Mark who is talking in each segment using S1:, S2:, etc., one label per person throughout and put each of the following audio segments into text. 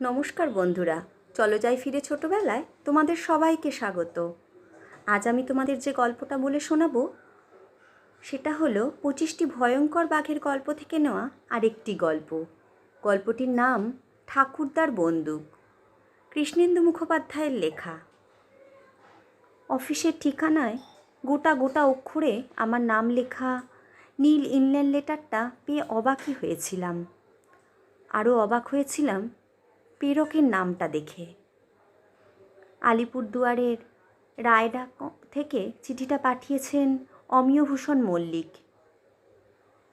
S1: নমস্কার বন্ধুরা, চলো যাই ফিরে ছোটবেলায়। তোমাদের সবাইকে স্বাগত। আজ আমি তোমাদের যে গল্পটা বলে শোনাবো সেটা হলো 25টি ভয়ঙ্কর বাঘের গল্প থেকে নেওয়া আরেকটি গল্প। গল্পটির নাম ঠাকুরদার বন্দুক, কৃষ্ণেন্দু মুখোপাধ্যায়ের লেখা। অফিসের ঠিকানায় গোটা গোটা অক্ষরে আমার নাম লেখা নীল ইনল্যান্ড লেটারটা পেয়ে অবাকই হয়েছিলাম। আরও অবাক হয়েছিলাম প্রেরকের নামটা দেখে। আলিপুরদুয়ারের রায়ডা থেকে চিঠিটা পাঠিয়েছেন অমিয়ভূষণ মল্লিক।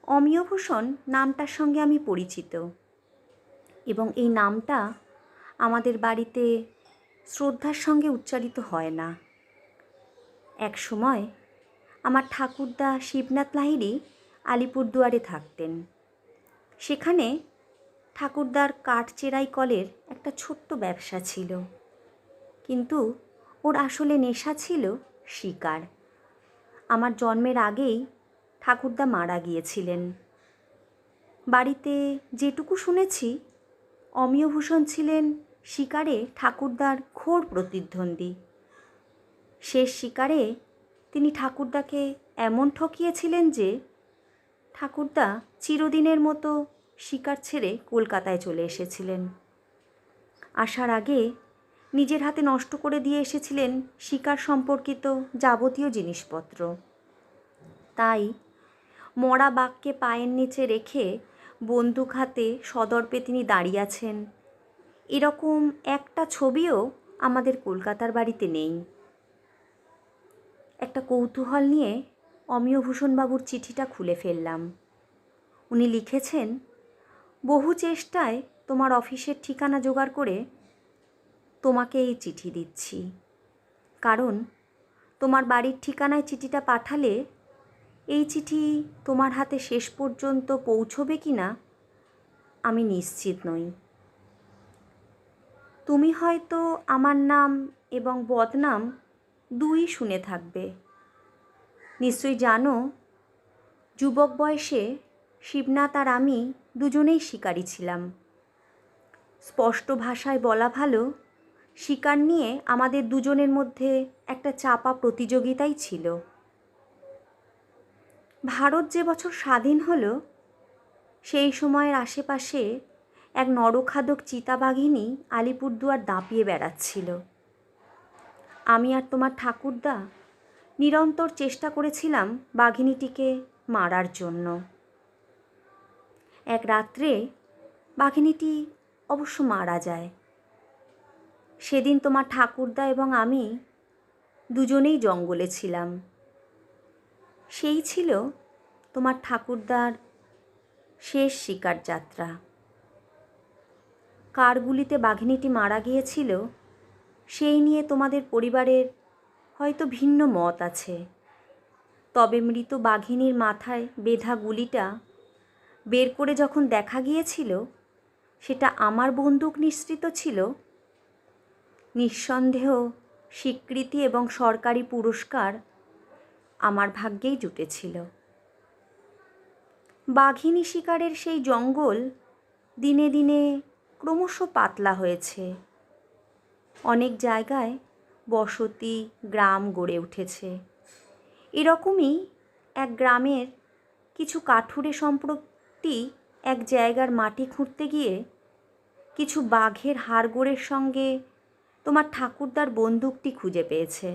S1: অমিয়ভূষণ নামটার সঙ্গে আমি পরিচিত এবং এই নামটা আমাদের বাড়িতে শ্রদ্ধার সঙ্গে উচ্চারিত হয় না। এক সময় আমার ঠাকুরদা শিবনাথ লাহিড়ী আলিপুরদুয়ারে থাকতেন। সেখানে ঠাকুরদার কাঠ চেরাই কলের একটা ছোট্ট ব্যবসা ছিল, কিন্তু ওর আসলে নেশা ছিল শিকার। আমার জন্মের আগেই ঠাকুরদা মারা গিয়েছিলেন। বাড়িতে যেটুকু শুনেছি, অমিয়ভূষণ ছিলেন শিকারে ঠাকুরদার ঘোর প্রতিদ্বন্দ্বী। শেষ শিকারে তিনি ঠাকুরদাকে এমন ঠকিয়েছিলেন যে ঠাকুরদা চিরদিনের মতো শিকার ছেড়ে কলকাতায় চলে এসেছিলেন। আসার আগে নিজের হাতে নষ্ট করে দিয়ে এসেছিলেন শিকার সম্পর্কিত যাবতীয় জিনিসপত্র। তাই মরা বাঘকে পায়ের নিচে রেখে বন্দুক হাতে সদর্পে তিনি দাঁড়িয়ে আছেন, এরকম একটা ছবিও আমাদের কলকাতার বাড়িতে নেই। একটা কৌতূহল নিয়ে অমিয়ভূষণবাবুর চিঠিটা খুলে ফেললাম। উনি লিখেছেন, বহু চেষ্টায় তোমার অফিসের ঠিকানা জোগাড় করে তোমাকে এই চিঠি দিচ্ছি, কারণ তোমার বাড়ির ঠিকানায় চিঠিটা পাঠালে এই চিঠি তোমার হাতে শেষ পর্যন্ত পৌঁছবে কি না আমি নিশ্চিত নই। তুমি হয়তো আমার নাম এবং বদনাম দুই শুনে থাকবে। নিশ্চয়ই জানো, যুবক বয়সে শিবনাথ আর আমি দুজনেই শিকারী ছিলাম। স্পষ্ট ভাষায় বলা ভালো, শিকার নিয়ে আমাদের দুজনের মধ্যে একটা চাপা প্রতিযোগিতাই ছিল। ভারত যে বছর স্বাধীন হলো, সেই সময়ের আশেপাশে এক নরখাদক চিতাবাঘিনী আলিপুরদুয়ার দাপিয়ে বেড়াচ্ছিল। আমি আর তোমার ঠাকুরদা নিরন্তর চেষ্টা করেছিলাম বাঘিনীটিকে মারার জন্য। এক রাত্রে বাঘিনীটি অবশ্য মারা যায়। সেদিন তোমার ঠাকুরদা এবং আমি দুজনেই জঙ্গলে ছিলাম। সেই ছিল তোমার ঠাকুরদার শেষ শিকার যাত্রা। কার গুলিতে বাঘিনীটি মারা গিয়েছিল সেই নিয়ে তোমাদের পরিবারের হয়তো ভিন্ন মত আছে, তবে মৃত বাঘিনীর মাথায় বেঁধা গুলিটা বের করে যখন দেখা গিয়েছিল সেটা আমার বন্দুক নিঃসৃত ছিল, নিঃসন্দেহ স্বীকৃতি এবং সরকারি পুরস্কার আমার ভাগ্যেই জুটেছিল। বাঘিনী শিকারের সেই জঙ্গল দিনে দিনে ক্রমশ পাতলা হয়েছে। অনেক জায়গায় বসতি গ্রাম গড়ে উঠেছে। এরকমই এক গ্রামের কিছু কাঠুরে সম্প্রতি এক জায়গার মাটি খুঁড়তে গিয়ে কিছু বাঘের হাড়গোড়ের সঙ্গে তোমার ঠাকুরদার বন্দুকটি খুঁজে পেয়েছে।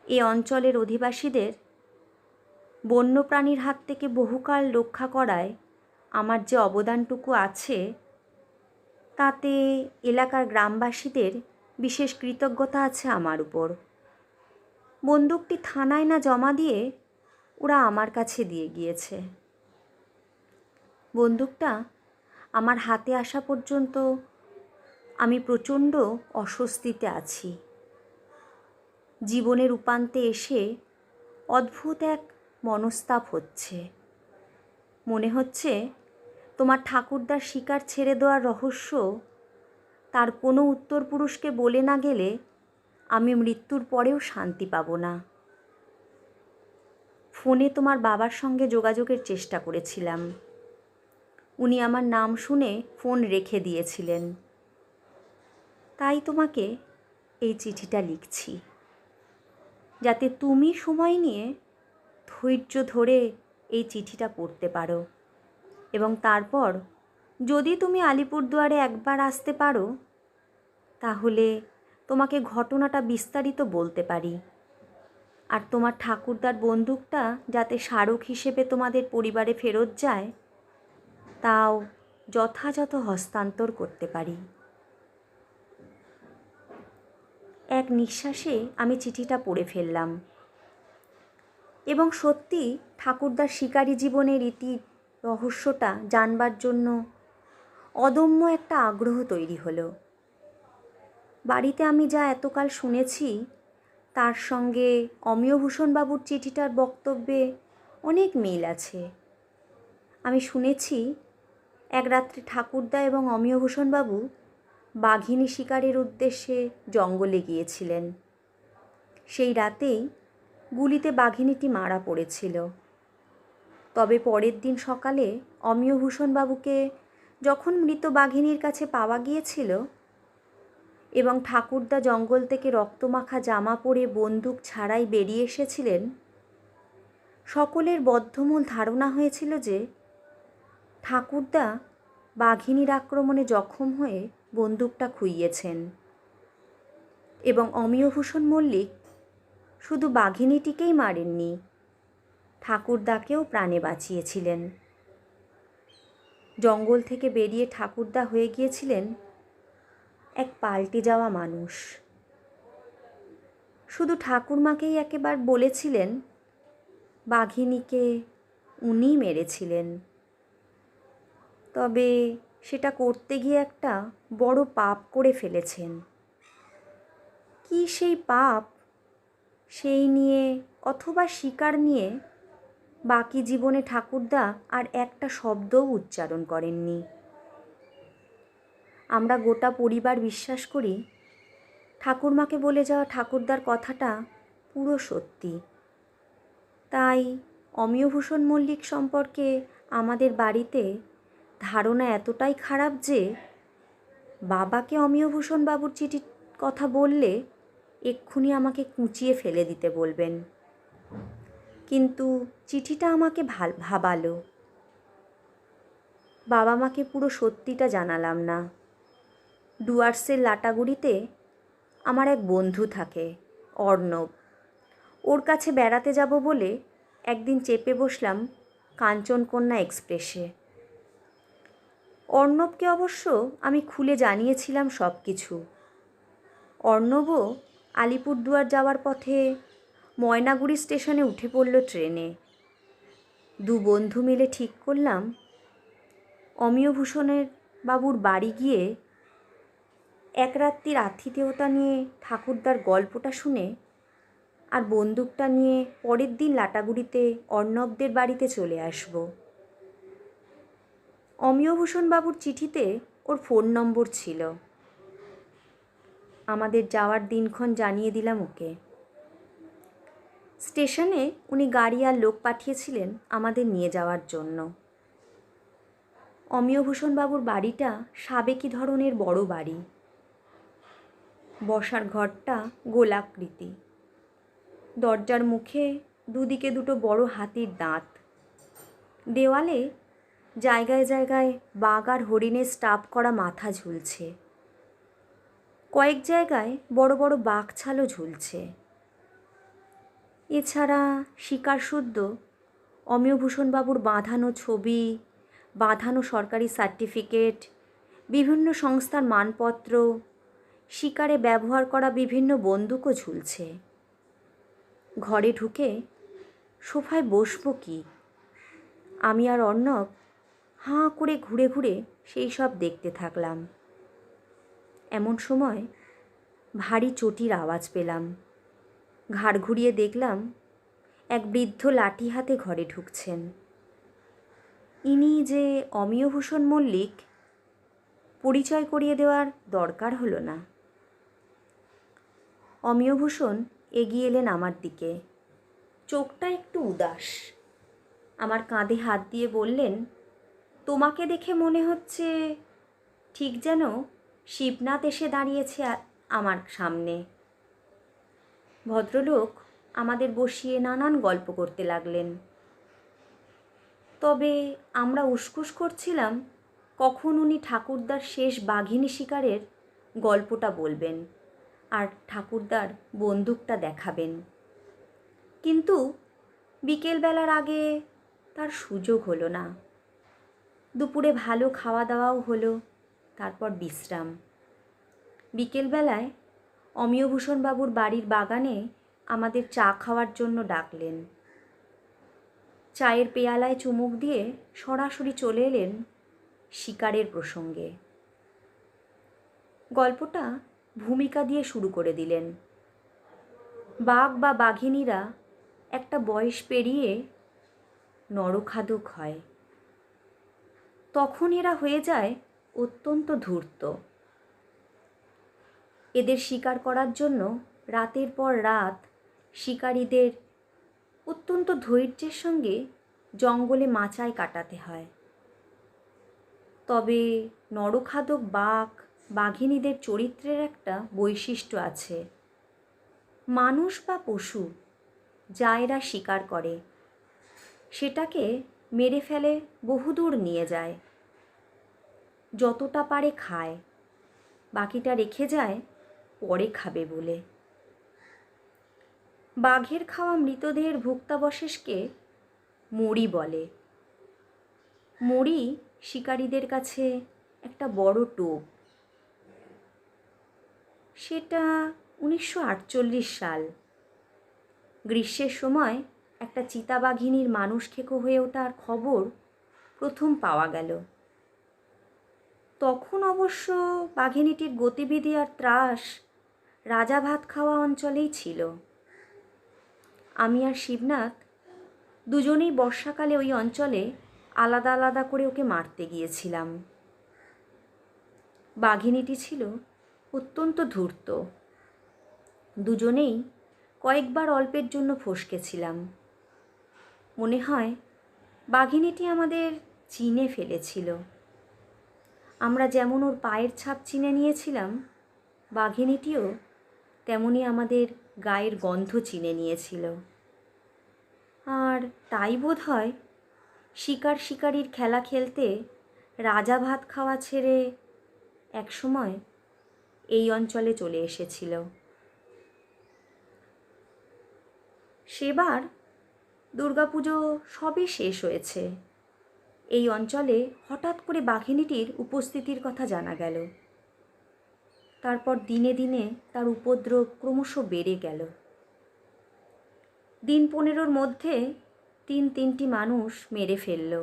S1: এ অঞ্চলের অধিবাসীদের বন্যপ্রাণীর হাত থেকে বহুকাল রক্ষা করায় আমার যে অবদানটুকু আছে, তাতে এলাকার গ্রামবাসীদের বিশেষ কৃতজ্ঞতা আছে আমার উপর। বন্দুকটি থানায় না জমা দিয়ে ওরা আমার কাছে দিয়ে গিয়েছে। বন্দুকটা আমার হাতে আসা পর্যন্ত আমি প্রচণ্ড অস্বস্তিতে আছি। জীবনের উপান্তে এসে অদ্ভুত এক মনস্তাপ হচ্ছে। মনে হচ্ছে তোমার ঠাকুরদার শিকার ছেড়ে দেওয়ার রহস্য তার কোনো উত্তরপুরুষকে বলে না গেলে আমি মৃত্যুর পরেও শান্তি পাব না। ফোনে তোমার বাবার সঙ্গে যোগাযোগের চেষ্টা করেছিলাম। উনি আমার নাম শুনে ফোন রেখে দিয়েছিলেন। তাই তোমাকে এই চিঠিটা লিখছি, যাতে তুমি সময় নিয়ে ধৈর্য ধরে এই চিঠিটা পড়তে পারো, এবং তারপর যদি তুমি আলিপুরদুয়ারে একবার আসতে পারো তাহলে তোমাকে ঘটনাটা বিস্তারিত বলতে পারি। আর তোমার ঠাকুরদার বন্দুকটা যাতে স্মারক হিসেবে তোমাদের পরিবারে ফেরত যায় তাও যথাযথ হস্তান্তর করতে পারি। এক নিঃশ্বাসে আমি চিঠিটা পড়ে ফেললাম, এবং সত্যি ঠাকুরদার শিকারী জীবনের রহস্যটা জানবার জন্য অদম্য একটা আগ্রহ তৈরি হলো। বাড়িতে আমি যা এতকাল শুনেছি তার সঙ্গে অমিয়ভূষণবাবুর চিঠিটার বক্তব্যে অনেক মিল আছে। আমি শুনেছি এক রাত্রে ঠাকুরদা এবং অমিয়ভূষণবাবু বাঘিনী শিকারের উদ্দেশ্যে জঙ্গলে গিয়েছিলেন। সেই রাতেই গুলিতে বাঘিনীটি মারা পড়েছিল। তবে পরের দিন সকালে অমিয়ভূষণবাবুকে যখন মৃত বাঘিনীর কাছে পাওয়া গিয়েছিল এবং ঠাকুরদা জঙ্গল থেকে রক্তমাখা জামা পরে বন্দুক ছাড়াই বেরিয়ে এসেছিলেন, সকলের বদ্ধমূল ধারণা হয়েছিল যে ঠাকুরদা বাঘিনীর আক্রমণে জখম হয়ে বন্দুকটা খুইয়েছেন, এবং অমিয়ভূষণ মল্লিক শুধু বাঘিনীটিকেই মারেননি, ঠাকুরদাকেও প্রাণে বাঁচিয়েছিলেন। জঙ্গল থেকে বেরিয়ে ঠাকুরদা হয়ে গিয়েছিলেন এক পাল্টে যাওয়া মানুষ। শুধু ঠাকুরমাকেই একেবার বলেছিলেন বাঘিনীকে উনিই মেরেছিলেন। তবে সেটা করতে গিয়ে একটা বড় পাপ করে ফেলেছেন। কি সেই পাপ, সেই নিয়ে অথবা শিকার নিয়ে বাকি জীবনে ঠাকুরদা আর একটা শব্দও উচ্চারণ করেননি। আমরা গোটা পরিবার বিশ্বাস করি ঠাকুরমাকে বলে যাওয়া ঠাকুরদার কথাটা পুরো সত্যি। তাই অমিয়ভূষণ মল্লিক সম্পর্কে আমাদের বাড়িতে ধারণা এতটাই খারাপ যে বাবাকে অমিয়ভূষণ বাবুর চিঠির কথা বললে এক্ষুনি আমাকে কুঁচিয়ে ফেলে দিতে বলবেন। কিন্তু চিঠিটা আমাকে ভাবালো। বাবা মাকে পুরো সত্যিটা জানালাম না। ডুয়ার্সের লাটাগুড়িতে আমার এক বন্ধু থাকে, অর্ণব। ওর কাছে বেড়াতে যাব বলে একদিন চেপে বসলাম কাঞ্চনকন্যা এক্সপ্রেসে। অর্ণবকে অবশ্য আমি খুলে জানিয়েছিলাম সব কিছু। অর্ণবও আলিপুরদুয়ার যাওয়ার পথে ময়নাগুড়ি স্টেশনে উঠে পড়ল ট্রেনে। দু বন্ধু মিলে ঠিক করলাম অমিয়ভূষণের বাবুর বাড়ি গিয়ে এক রাত্রির আতিথেয়তা নিয়ে ঠাকুরদার গল্পটা শুনে আর বন্দুকটা নিয়ে পরের দিন লাটাগুড়িতে অর্ণবদের বাড়িতে চলে আসব। অমিয়ভূষণ বাবুর চিঠিতে ওর ফোন নম্বর ছিল। আমাদের যাওয়ার দিনক্ষণ জানিয়ে দিলাম ওকে। স্টেশনে উনি গাড়ি আর লোক পাঠিয়েছিলেন আমাদের নিয়ে যাওয়ার জন্য। অমিয়ভূষণ বাবুর বাড়িটা সাবেকি ধরনের বড় বাড়ি। বসার ঘরটা গোলাকৃতি। দরজার মুখে দুদিকে দুটো বড় হাতির দাঁত। দেওয়ালে জায়গায় জায়গায় বাঘ আর হরিণের স্টাফ করা মাথা ঝুলছে। কয়েক জায়গায় বড় বড় বাঘছালও ঝুলছে। এছাড়া শিকারশুদ্ধ অমিয়ভূষণবাবুর বাঁধানো ছবি, বাঁধানো সরকারি সার্টিফিকেট, বিভিন্ন সংস্থার মানপত্র, শিকারে ব্যবহার করা বিভিন্ন বন্দুকও ঝুলছে। ঘরে ঢুকে সোফায় বসবো কি? আমি আর অর্ণব হাঁ করে ঘুরে ঘুরে সেই সব দেখতে থাকলাম। এমন সময় ভারী চটির আওয়াজ পেলাম। ঘাড় ঘুরিয়ে দেখলাম এক বৃদ্ধ লাঠি হাতে ঘরে ঢুকছেন। ইনি যে অমিয়ভূষণ মল্লিক পরিচয় করিয়ে দেওয়ার দরকার হলো না। অমিয়ভূষণ এগিয়ে এলেন আমার দিকে। চোখটা একটু উদাস। আমার কাঁধে হাত দিয়ে বললেন, তোমাকে দেখে মনে হচ্ছে ঠিক যেন শিবনাথ এসে দাঁড়িয়েছে আমার সামনে। ভদ্রলোক আমাদের বসিয়ে নানান গল্প করতে লাগলেন। তবে আমরা উসখুস করছিলাম কখন উনি ঠাকুরদার শেষ বাঘিনী শিকারের গল্পটা বলবেন আর ঠাকুরদার বন্দুকটা দেখাবেন। কিন্তু বিকেলবেলার আগে তার সুযোগ হলো না। দুপুরে ভালো খাওয়া দাওয়াও হলো, তারপর বিশ্রাম। বিকেলবেলায় অমিয়ভূষণবাবুর বাড়ির বাগানে আমাদের চা খাওয়ার জন্য ডাকলেন। চায়ের পেয়ালায় চুমুক দিয়ে সরাসরি চলে এলেন শিকারের প্রসঙ্গে। গল্পটা ভূমিকা দিয়ে শুরু করে দিলেন। বাঘ বা বাঘিনীরা একটা বয়স পেরিয়ে নরখাদক হয়। তখন এরা হয়ে যায় অত্যন্ত ধূর্ত। এদের শিকার করার জন্য রাতের পর রাত শিকারীদের অত্যন্ত ধৈর্যের সঙ্গে জঙ্গলে মাচায় কাটাতে হয়। তবে নরখাদক বাঘ বাঘিনীদের চরিত্রের একটা বৈশিষ্ট্য আছে। মানুষ বা পশু যা এরা শিকার করে সেটাকে মেরে ফেলে বহুদূর নিয়ে যায়। যতটা পারে খায়, বাকিটা রেখে যায় পরে খাবে বলে। বাঘের খাওয়া মৃতদেহের ভুক্তাবশেষকে মরি বলে। মরি শিকারীদের কাছে একটা বড় টোপ। সেটা 1948 সাল। গ্রীষ্মের সময় একটা চিতাবাঘিনীর মানুষ খেকো হয়ে ওঠার খবর প্রথম পাওয়া গেল। তখন অবশ্য বাঘিনীটির গতিবিধি আর ত্রাস রাজা ভাত খাওয়া অঞ্চলেই ছিল। আমি আর শিবনাথ দুজনেই বর্ষাকালে ওই অঞ্চলে আলাদা আলাদা করে ওকে মারতে গিয়েছিলাম। বাঘিনীটি ছিল অত্যন্ত ধূর্ত। দুজনেই কয়েকবার অল্পের জন্য ফসকেছিলাম। মনে হয় বাঘিনীটি আমাদের চিনে ফেলেছিল। আমরা যেমন ওর পায়ের ছাপ চিনে নিয়েছিলাম, বাঘিনীটিও তেমনি আমাদের গায়ের গন্ধ চিনে নিয়েছিল। আর তাই বোধ হয় শিকার শিকারীর খেলা খেলতে রাজা ভাত খাওয়া ছেড়ে একসময় এই অঞ্চলে চলে এসেছিল। সেবার দুর্গাপুজো সবই শেষ হয়েছে। এই অঞ্চলে হঠাৎ করে বাঘিনীটির উপস্থিতির কথা জানা গেল। তারপর দিনে দিনে তার উপদ্রব ক্রমশ বেড়ে গেল। দিন 15 মধ্যে তিনটি মানুষ মেরে ফেলল।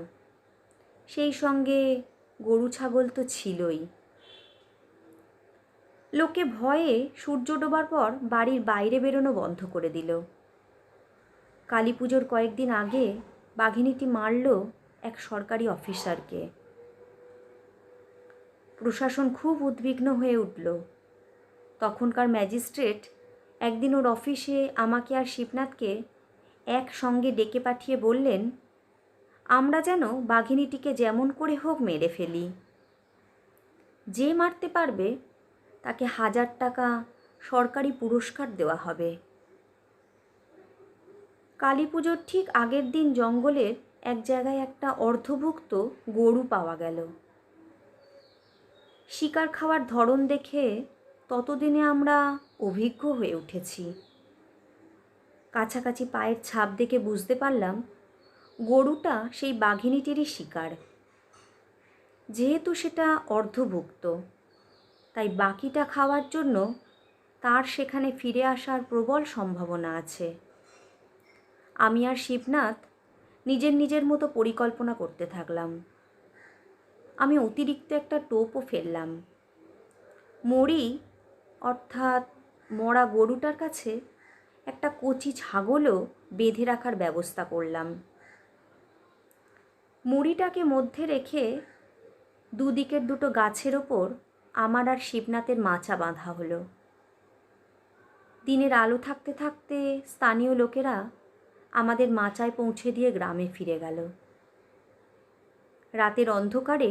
S1: সেই সঙ্গে গরু ছাগল তো ছিলই। লোকে ভয়ে সূর্য ডোবার পর বাড়ির বাইরে বেরোনো বন্ধ করে দিল। কালী পুজোর কয়েকদিন আগে বাঘিনীটি মারল এক সরকারি অফিসারকে। প্রশাসন খুব উদ্বিগ্ন হয়ে উঠল। তখনকার ম্যাজিস্ট্রেট একদিন ওর অফিসে আমাকে আর শিবনাথকে একসঙ্গে ডেকে পাঠিয়ে বললেন, আমরা যেন বাঘিনীটিকে যেমন করে হোক মেরে ফেলি। যে মারতে পারবে তাকে 1000 টাকা সরকারি পুরস্কার দেওয়া হবে। কালী পুজোর ঠিক আগের দিন জঙ্গলের এক জায়গায় একটা অর্ধভুক্ত গরু পাওয়া গেল। শিকার খাওয়ার ধরন দেখে ততদিনে আমরা অভিজ্ঞ হয়ে উঠেছি। কাছাকাছি পায়ের ছাপ দেখে বুঝতে পারলাম গরুটা সেই বাঘিনীটিরই শিকার। যেহেতু সেটা অর্ধভুক্ত, তাই বাকিটা খাওয়ার জন্য তার সেখানে ফিরে আসার প্রবল সম্ভাবনা আছে। আমি আর শিবনাথ নিজের মতো পরিকল্পনা করতে থাকলাম। আমি অতিরিক্ত একটা টোপও ফেললাম। মরি অর্থাৎ মরা গরুটার কাছে একটা কচি ছাগলও বেঁধে রাখার ব্যবস্থা করলাম। মুড়িটাকে মধ্যে রেখে দুদিকের দুটো গাছের ওপর আমার আর শিবনাথের মাচা বাঁধা হলো। দিনের আলো থাকতে থাকতে স্থানীয় লোকেরা আমাদের মাচায় পৌঁছে দিয়ে গ্রামে ফিরে গেল। রাতের অন্ধকারে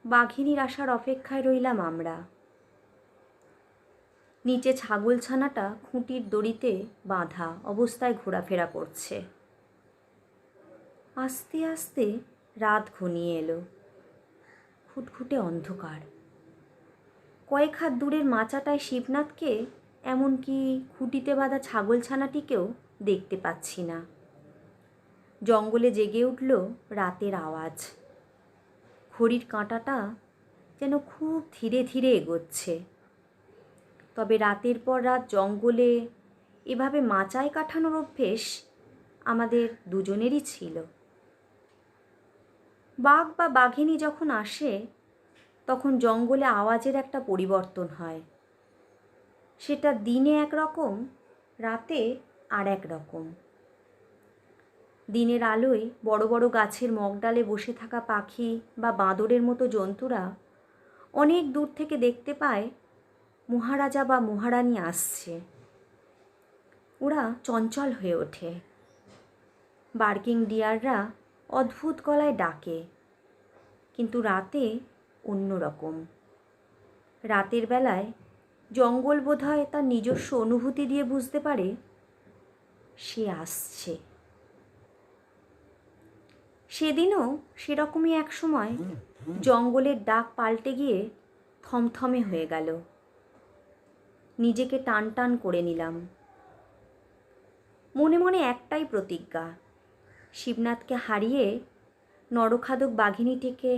S1: বাঘিনীর আসার অপেক্ষায় রইলাম আমরা। নিচে ছাগলছানাটা খুঁটির দড়িতে বাঁধা অবস্থায় ঘোরাফেরা করছে। আস্তে আস্তে রাত ঘনিয়ে এলো। খুটখুটে অন্ধকার। কয়েক হাত দূরের মাচাটায় শিবনাথকে, এমনকি খুঁটিতে বাঁধা ছাগলছানাটিকেও দেখতে পাচ্ছি না। জঙ্গলে জেগে উঠল রাতের আওয়াজ। ঘড়ির কাঁটাটা যেন খুব ধীরে ধীরে এগোচ্ছে। তবে রাতের পর রাত জঙ্গলে এভাবে মাচায় কাটানোর অভ্যেস আমাদের দুজনেরই ছিল। বাঘ বা বাঘিনী যখন আসে তখন জঙ্গলে আওয়াজের একটা পরিবর্তন হয়। সেটা দিনে একরকম, রাতে আর এক রকম। দিনের আলোয় বড় বড় গাছের মগডালে বসে থাকা পাখি বা বাঁদরের মতো জন্তুরা অনেক দূর থেকে দেখতে পায় মহারাজা বা মহারানী আসছে। ওরা চঞ্চল হয়ে ওঠে। বার্কিং ডিয়াররা অদ্ভুত গলায় ডাকে, কিন্তু রাতে অন্য রকম। রাতের বেলায় জঙ্গল বোধহয় তার নিজস্ব অনুভূতি দিয়ে বুঝতে পারে সে আসছে। সেদিনও সেরকমই এক সময় জঙ্গলের ডাক পাল্টে গিয়ে থমথমে হয়ে গেল। নিজেকে টান টান করে নিলাম। মনে মনে একটাই প্রতিজ্ঞা, শিবনাথকে হারিয়ে নরখাদক বাঘিনীটিকে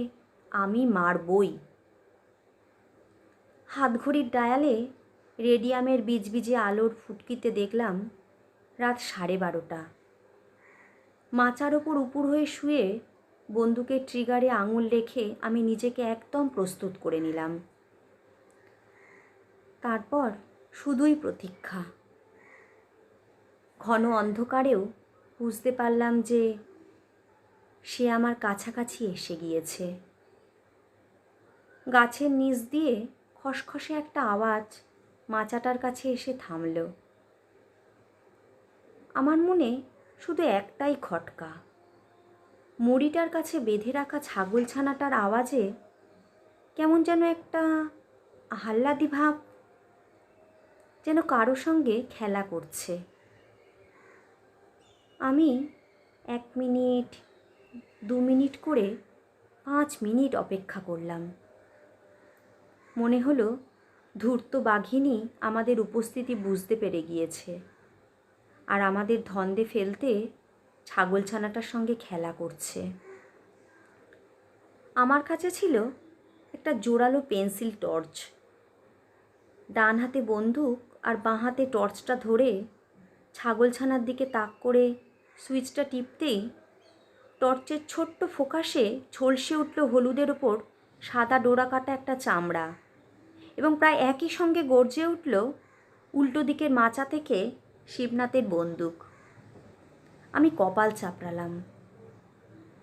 S1: আমি মারবই। হাতঘড়ির ডায়ালে রেডিয়ামের বিজবিজে আলোর ফুটকিতে দেখলাম রাত 12:30। মাচার ওপর উপুর হয়ে শুয়ে বন্দুকের ট্রিগারে আঙুল রেখে আমি নিজেকে একদম প্রস্তুত করে নিলাম। তারপর শুধুই প্রতীক্ষা। ঘন অন্ধকারেও বুঝতে পারলাম যে সে আমার কাছাকাছি এসে গিয়েছে। গাছের নিচ দিয়ে খসখসে একটা আওয়াজ মাচাটার কাছে এসে থামল। আমার মনে শুধু একটাই খটকা, মুড়িটার কাছে বেঁধে রাখা ছাগলছানাটার আওয়াজে কেমন যেন একটা আহ্লাদি ভাব, যেন কারো সঙ্গে খেলা করছে। আমি 1 মিনিট, 2 মিনিট করে 5 মিনিট অপেক্ষা করলাম। মনে হলো ধূর্ত বাঘিনী আমাদের উপস্থিতি বুঝতে পেরে গিয়েছে আর আমাদের ধন্দে ফেলতে ছাগলছানাটার সঙ্গে খেলা করছে। আমার কাছে ছিল একটা জোরালো পেন্সিল টর্চ। ডান হাতে বন্দুক আর বাঁ হাতে টর্চটা ধরে ছাগলছানার দিকে তাক করে সুইচটা টিপতেই টর্চের ছোট্ট ফোকাসে ঝলসে উঠল হলুদের ওপর সাদা ডোরা কাটা একটা চামড়া, এবং প্রায় একই সঙ্গে গর্জে উঠল উল্টো দিকের মাচা থেকে শিবনাথের বন্দুক। আমি কপাল চাপড়ালাম।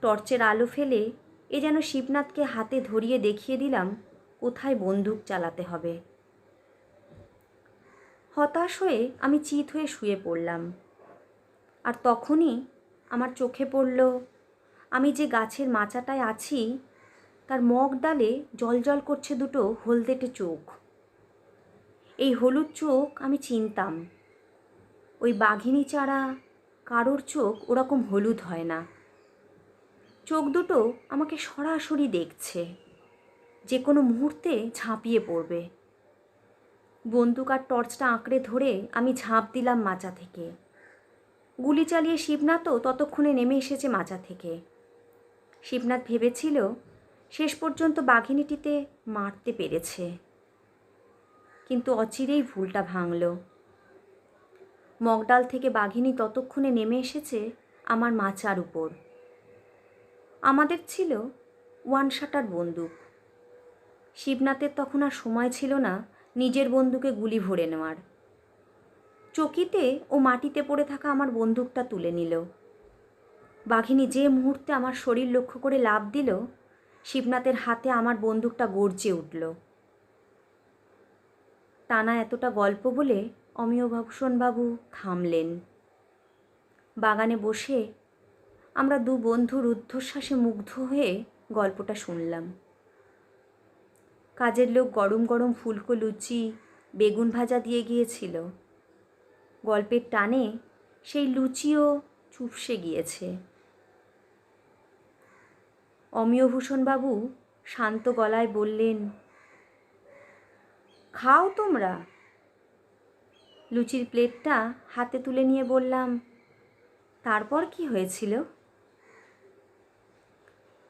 S1: টর্চের আলো ফেলে এ যেন শিবনাথকে হাতে ধরিয়ে দেখিয়ে দিলাম কোথায় বন্দুক চালাতে হবে। হতাশ হয়ে আমি চিত হয়ে শুয়ে পড়লাম। আর তখনই আমার চোখে পড়ল আমি যে গাছের মাচাটায় আছি তার মগ ডালে জলজল করছে দুটো হলদেটে চোখ। এই হলুদ চোখ আমি চিনতাম। ওই বাঘিনী ছাড়া কারোর চোখ ওরকম হলুদ হয় না। চোখ দুটো আমাকে সরাসরি দেখছে, যে কোনো মুহূর্তে ঝাঁপিয়ে পড়বে। বন্দুক আর টর্চটা আঁকড়ে ধরে আমি ঝাঁপ দিলাম মাচা থেকে। গুলি চালিয়ে শিবনাথও ততক্ষণে নেমে এসেছে মাচা থেকে। শিবনাথ ভেবেছিল শেষ পর্যন্ত বাঘিনীটিতে মারতে পেরেছে, কিন্তু অচিরেই ভুলটা ভাঙল। মগডাল থেকে বাঘিনী ততক্ষণে নেমে এসেছে আমার মাচার উপর। আমাদের ছিল 1 শাটার বন্দুক। শিবনাথের তখন আর সময় ছিল না নিজের বন্দুকে গুলি ভরে নেওয়ার। চকিতে ও মাটিতে পড়ে থাকা আমার বন্দুকটা তুলে নিল। বাঘিনী যে মুহূর্তে আমার শরীর লক্ষ্য করে লাফ দিল, শিবনাথের হাতে আমার বন্দুকটা গর্জে উঠল। টানা এতটা গল্প বলে অমিয়ভূষণবাবু থামলেন। বাগানে বসে আমরা 2 বন্ধু রুদ্ধশ্বাসে মুগ্ধ হয়ে গল্পটা শুনলাম। কাজের লোক গরম গরম ফুলকো লুচি বেগুন ভাজা দিয়ে গিয়েছিল। গল্পের টানে সেই লুচিও চুপসে গিয়েছে। অমিয়ভূষণবাবু শান্ত গলায় বললেন, খাও তোমরা। লুচির প্লেটটা হাতে তুলে নিয়ে বললাম, তারপর কি হয়েছিল?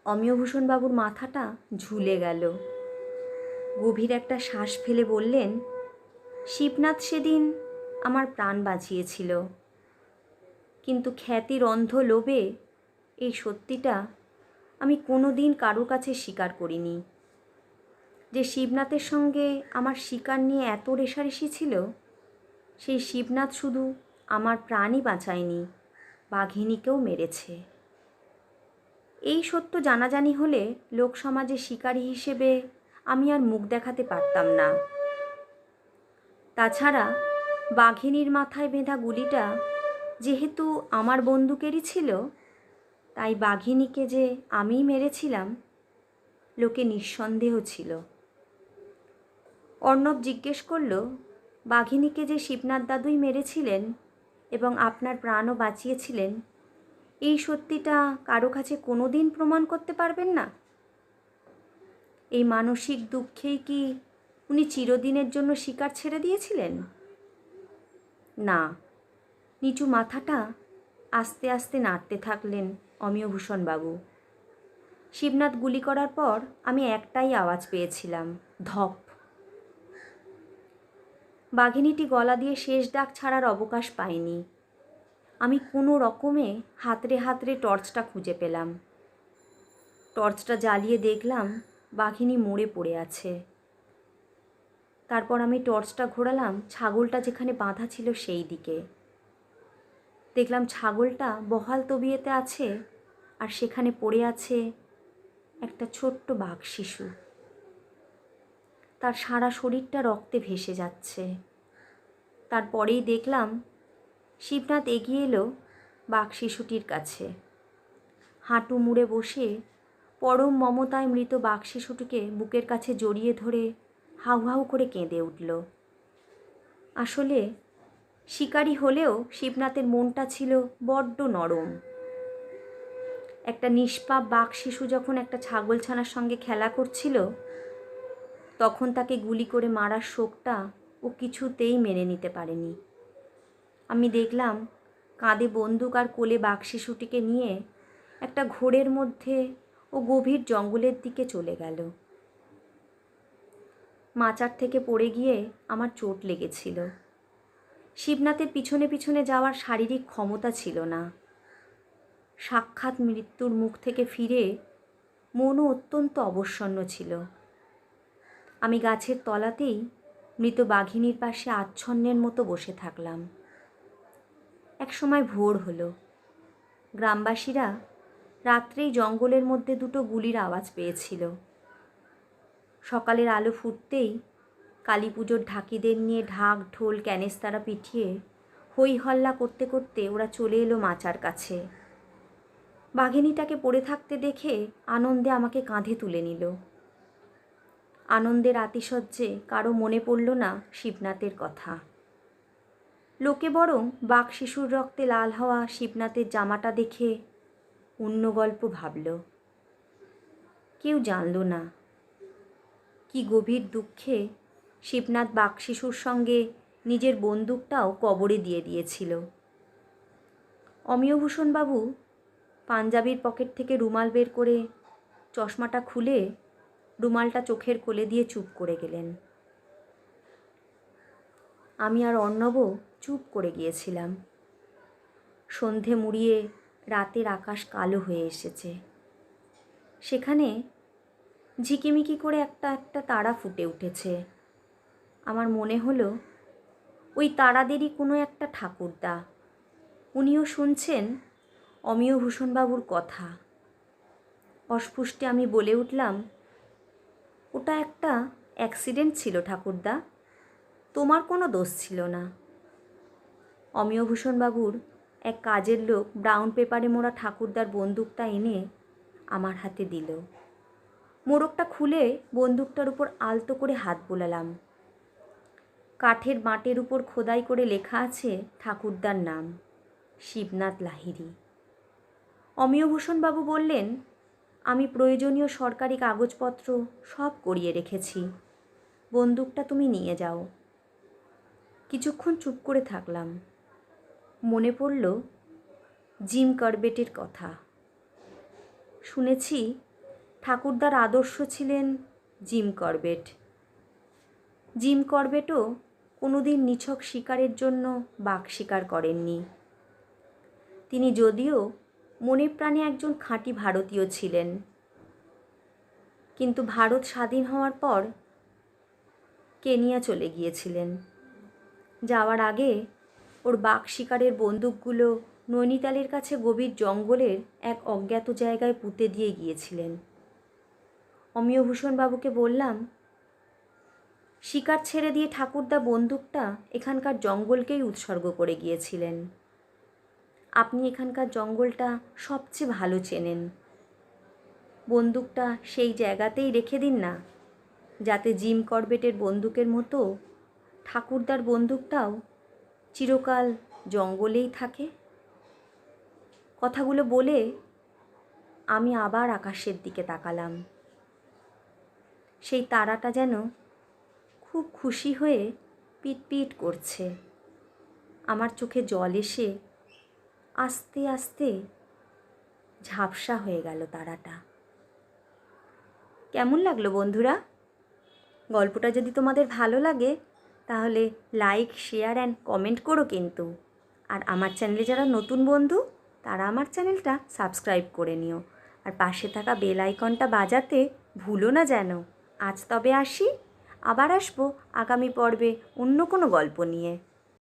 S1: অমিয়ভূষণবাবুর মাথাটা ঝুলে গেল। গভীর একটা শ্বাস ফেলে বললেন, শিবনাথ সেদিন আমার প্রাণ বাঁচিয়েছিল, কিন্তু খ্যাতির অন্ধ লোভে এই সত্যিটা আমি কোনো দিন কারোর কাছে স্বীকার করিনি যে শিবনাথের সঙ্গে আমার শিকার নিয়ে এত রেষারেষি ছিল। সেই শিবনাথ শুধু আমার প্রাণই বাঁচায়নি, বাঘিনীকেও মেরেছে। এই সত্য জানাজানি হলে লোক সমাজে শিকারী হিসেবে আমি আর মুখ দেখাতে পারতাম না। তাছাড়া বাঘিনীর মাথায় বেঁধা গুলিটা যেহেতু আমার বন্দুকেরই ছিল, তাই বাঘিনীকে যে আমিই মেরেছিলাম লোকে নিঃসন্দেহ ছিল। অর্ণব জিজ্ঞেস করল, বাঘিনীকে যে শিবনাথ দাদুই মেরেছিলেন এবং আপনার প্রাণও বাঁচিয়েছিলেন, এই সত্যিটা কারো কাছে কোনো দিন প্রমাণ করতে পারবেন না? এই মানসিক দুঃখেই কি উনি চিরদিনের জন্য শিকার ছেড়ে দিয়েছিলেন? না। নিচু মাথাটা আস্তে আস্তে নাড়তে থাকলেন অমিয়ভূষণবাবু। শিবনাথ গুলি করার পর আমি একটাই আওয়াজ পেয়েছিলাম, ধপ। বাঘিনীটি গলা দিয়ে শেষ ডাক ছাড়ার অবকাশ পায়নি। আমি কোনো রকমে হাতড়ে হাতড়ে টর্চটা খুঁজে পেলাম। টর্চটা জ্বালিয়ে দেখলাম বাঘিনী মরে পড়ে আছে। তারপর আমি টর্চটা ঘোরালাম ছাগলটা যেখানে বাঁধা ছিল সেই দিকে। দেখলাম ছাগলটা বহাল তবিয়েতে আছে, আর সেখানে পড়ে আছে একটা ছোট্ট বাঘ শিশু। তার সারা শরীরটা রক্তে ভেসে যাচ্ছে। তারপরেই দেখলাম শিবনাথ এগিয়ে এলো বাঘ শিশুটির কাছে। হাঁটু মুড়ে বসে পরম মমতায় মৃত বাঘ শিশুটিকে বুকের কাছে জড়িয়ে ধরে হাউ হাউ করে কেঁদে উঠল। আসলে শিকারী হলেও শিবনাথের মনটা ছিল বড্ড নরম। একটা নিষ্পাপ বাঘ শিশু যখন একটা ছাগলছানার সঙ্গে খেলা করছিল, তখন তাকে গুলি করে মারার শোকটা ও কিছুতেই মেনে নিতে পারেনি। আমি দেখলাম কাঁধে বন্দুক আর কোলে বাঘ শিশুটিকে নিয়ে একটা ঘোরের মধ্যে ও গভীর জঙ্গলের দিকে চলে গেল। মাচার থেকে পড়ে গিয়ে আমার চোট লেগেছিল। শিবনাথের পিছনে পিছনে যাওয়ার শারীরিক ক্ষমতা ছিল না। সাক্ষাৎ মৃত্যুর মুখ থেকে ফিরে মনও অত্যন্ত অবসন্ন ছিল। আমি গাছের তলাতেই মৃত বাঘিনীর পাশে আচ্ছন্নের মতো বসে থাকলাম। একসময় ভোর হলো। গ্রামবাসীরা রাত্রেই জঙ্গলের মধ্যে দুটো গুলির আওয়াজ পেয়েছিল। সকালের আলো ফুটতেই কালী পুজোর ঢাকিদের নিয়ে ঢাক ঢোল ক্যানেস্তারা পিটিয়ে হই হল্লা করতে করতে ওরা চলে এলো মাচার কাছে। বাঘিনীটাকে পড়ে থাকতে দেখে আনন্দে আমাকে কাঁধে তুলে নিল। আনন্দের আতিশয্যে কারো মনে পড়ল না শিবনাথের কথা। লোকে বরং বাঘ শিশুর রক্তে লাল হওয়া শিবনাথের জামাটা দেখে অন্য গল্প ভাবল। কেউ জানল না কি গভীর দুঃখে শিবনাথ বাঘ শিশুর সঙ্গে নিজের বন্দুকটাও কবরে দিয়ে দিয়েছিল। অমিয়ভূষণবাবু পাঞ্জাবির পকেট থেকে রুমাল বের করে চশমাটা খুলে রুমালটা চোখের কোলে দিয়ে চুপ করে গেলেন। আমি আর অর্ণবও চুপ করে গিয়েছিলাম। সন্ধে মুড়িয়ে রাতের আকাশ কালো হয়ে এসেছে। সেখানে ঝিকিমিকি করে একটা একটা তারা ফুটে উঠেছে। আমার মনে হলো ওই তারাদেরই কোনো একটা ঠাকুরদা। উনিও শুনছেন অমিয়ভূষণবাবুর কথা। অস্ফুষ্টে আমি বলে উঠলাম, ওটা একটা অ্যাক্সিডেন্ট ছিল ঠাকুরদা, তোমার কোনো দোষ ছিল না। অমিয়ভূষণবাবুর এক কাজের লোক ব্রাউন পেপারে মোড়া ঠাকুরদার বন্দুকটা এনে আমার হাতে দিল। মোড়কটা খুলে বন্দুকটার উপর আলতো করে হাত বোলালাম। কাঠের মাটের উপর খোদাই করে লেখা আছে ঠাকুরদার নাম, শিবনাথ লাহিড়ী। অমিয়ভূষণবাবু বললেন, আমি প্রয়োজনীয় সরকারি কাগজপত্র সব করিয়ে রেখেছি, বন্দুকটা তুমি নিয়ে যাও। কিছুক্ষণ চুপ করে থাকলাম। মনে পড়ল জিম করবেটের কথা। শুনেছি ঠাকুরদার আদর্শ ছিলেন জিম করবেট। জিম করবেটও কোনোদিন নিছক শিকারের জন্য বাঘ শিকার করেননি। তিনি যদিও মনে প্রাণে একজন খাঁটি ভারতীয় ছিলেন, কিন্তু ভারত স্বাধীন হওয়ার পর কেনিয়া চলে গিয়েছিলেন। যাওয়ার আগে ওর বাঘ শিকারের বন্দুকগুলো নৈনিতালের কাছে গভীর জঙ্গলের এক অজ্ঞাত জায়গায় পুঁতে দিয়ে গিয়েছিলেন। অমিয়ভূষণবাবুকে বললাম, শিকার ছেড়ে দিয়ে ঠাকুরদা বন্দুকটা এখানকার জঙ্গলকেই উৎসর্গ করে গিয়েছিলেন। আপনি এখানকার জঙ্গলটা সবচেয়ে ভালো চেনেন, বন্দুকটা সেই জায়গাতেই রেখে দিন না, যাতে জিম করবেটের বন্দুকের মতো ঠাকুরদার বন্দুকটাও চিরকাল জঙ্গলেই থাকে। কথাগুলো বলে আমি আবার আকাশের দিকে তাকালাম। সেই তারাটা যেন খুব খুশি হয়ে পিটপিট করছে। আমার চোখে জল এসে আস্তে আস্তে ঝাপসা হয়ে গেল তারাটা। কেমন লাগলো বন্ধুরা? গল্পটা যদি তোমাদের ভালো লাগে তাহলে লাইক, শেয়ার অ্যান্ড কমেন্ট করো কিন্তু। আর আমার চ্যানেলে যারা নতুন বন্ধু তারা আমার চ্যানেলটা সাবস্ক্রাইব করে নিও, আর পাশে থাকা বেল আইকনটা বাজাতে ভুলো না যেন। আজ তবে আসি, আবার আসবো আগামী পর্বে অন্য কোনো গল্প নিয়ে।